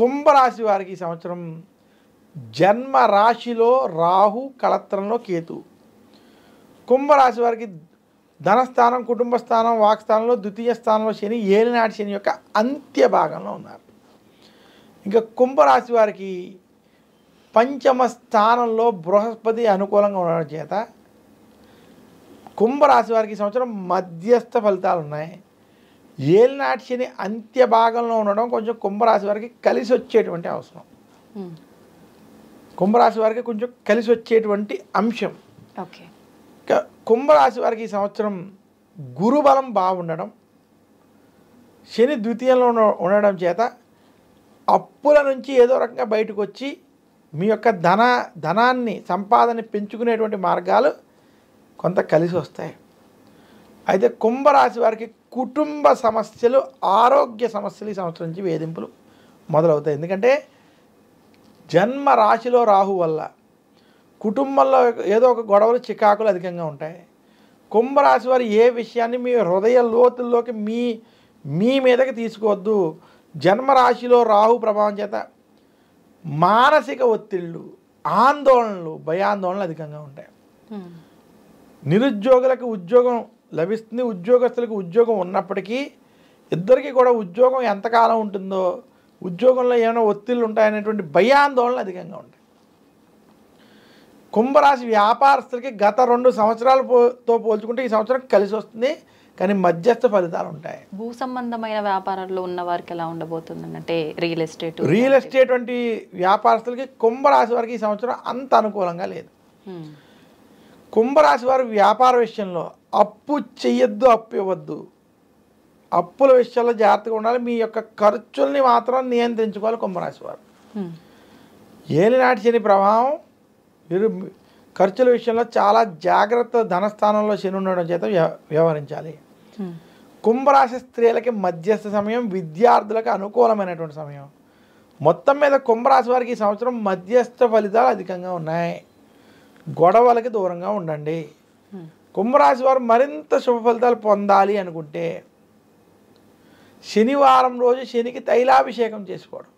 కుంభరాశి వారికి ఈ సంవత్సరం జన్మ రాశిలో రాహు, కళత్రంలో కేతు. కుంభరాశి వారికి ధనస్థానం, కుటుంబ స్థానం, వాక్స్థానంలో ద్వితీయ స్థానంలో శని, ఏలినాటి శని యొక్క అంత్య భాగంలో ఉన్నారు. ఇంకా కుంభరాశి వారికి పంచమ స్థానంలో బృహస్పతి అనుకూలంగా ఉండడం చేత కుంభరాశి వారికి ఈ సంవత్సరం మధ్యస్థ ఫలితాలు ఉన్నాయి. ఏలినాటి శని అంత్య భాగంలో ఉండడం కొంచెం కుంభరాశి వారికి కలిసి వచ్చేటువంటి అవసరం. కుంభరాశి వారికి కొంచెం కలిసి వచ్చేటువంటి అంశం. ఓకే. కుంభరాశి వారికి ఈ సంవత్సరం గురుబలం బాగుండడం, శని ద్వితీయంలో ఉండడం చేత అప్పుల నుంచి ఏదో రకంగా బయటకు వచ్చి మీ యొక్క ధనాన్ని సంపాదన పెంచుకునేటువంటి మార్గాలు కొంత కలిసి వస్తాయి. అయితే కుంభరాశి వారికి కుటుంబ సమస్యలు, ఆరోగ్య సమస్యలు ఈ సంవత్సరం నుంచి వేధింపులు మొదలవుతాయి. ఎందుకంటే జన్మ రాశిలో రాహు వల్ల కుటుంబంలో ఏదో ఒక గొడవలు, చికాకులు అధికంగా ఉంటాయి. కుంభరాశి వారు ఏ విషయాన్ని మీ హృదయ లోతుల్లోకి మీ మీదకి తీసుకోవద్దు. జన్మరాశిలో రాహు ప్రభావం చేత మానసిక ఒత్తిళ్ళు, ఆందోళనలు, భయాందోళనలు అధికంగా ఉంటాయి. నిరుద్యోగులకు ఉద్యోగం లభిస్తుంది. ఉద్యోగస్తులకు ఉద్యోగం ఉన్నప్పటికీ ఇద్దరికీ కూడా ఉద్యోగం ఎంతకాలం ఉంటుందో, ఉద్యోగంలో ఏమైనా ఒత్తిళ్ళు ఉంటాయనేటువంటి భయాందోళనలు అధికంగా ఉంటాయి. కుంభరాశి వ్యాపారస్తులకి గత 2 సంవత్సరాలతో పోల్చుకుంటే ఈ సంవత్సరం కలిసి వస్తుంది, కానీ మధ్యస్థ ఫలితాలు ఉంటాయి. భూ సంబంధమైన వ్యాపారాల్లో ఉన్న వారికి ఎలా ఉండబోతుంది అంటే రియల్ ఎస్టేట్ వంటి వ్యాపారస్తులకి కుంభరాశి వారికి ఈ సంవత్సరం అంత అనుకూలంగా లేదు. కుంభరాశి వారు వ్యాపార విషయంలో అప్పు చెయ్యొద్దు, అప్పు ఇవ్వద్దు. అప్పుల విషయాల్లో జాగ్రత్తగా ఉండాలి. మీ యొక్క ఖర్చుల్ని మాత్రం నియంత్రించుకోవాలి కుంభరాశి వారు. ఏలినాటి శని ప్రభావం, మీరు ఖర్చుల విషయంలో చాలా జాగ్రత్త, ధనస్థానంలో శని ఉండడం చేత వ్యవహరించాలి. కుంభరాశి స్త్రీలకి మధ్యస్థ సమయం, విద్యార్థులకు అనుకూలమైనటువంటి సమయం. మొత్తం మీద కుంభరాశి వారికి ఈ సంవత్సరం మధ్యస్థ ఫలితాలు అధికంగా ఉన్నాయి. గొడవలకి దూరంగా ఉండండి. కుంభరాశి వారు మరింత శుభ ఫలితాలు పొందాలి అనుకుంటే శనివారం రోజు శనికి తైలాభిషేకం చేసుకోవడం,